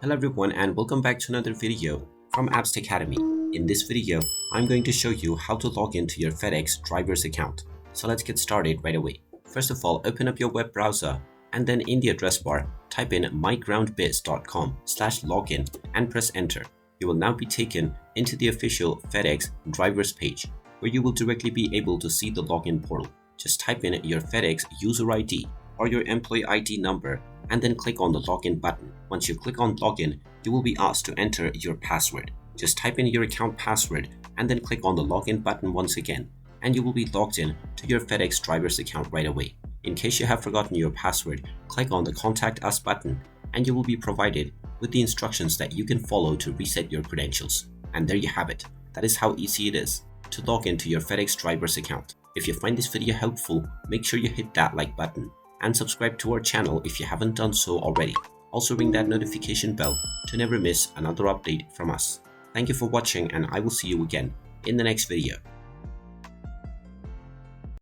Hello everyone and welcome back to another video from Apps Academy. In this video, I'm going to show you how to log into your FedEx Driver's account. So let's get started right away. First of all, open up your web browser and then in the address bar, type in mygroundbiz.com/login and press enter. You will now be taken into the official FedEx Driver's page where you will directly be able to see the login portal. Just type in your FedEx user ID or your employee ID number and then click on the login button. Once you click on login, you will be asked to enter your password. Just type in your account password and then click on the login button once again, and you will be logged in to your FedEx Driver's account right away. In case you have forgotten your password, click on the Contact Us button and you will be provided with the instructions that you can follow to reset your credentials. And there you have it. That is how easy it is to log into your FedEx Driver's account. If you find this video helpful, make sure you hit that like button and subscribe to our channel if you haven't done so already. Also ring that notification bell to never miss another update from us. Thank you for watching and I will see you again in the next video.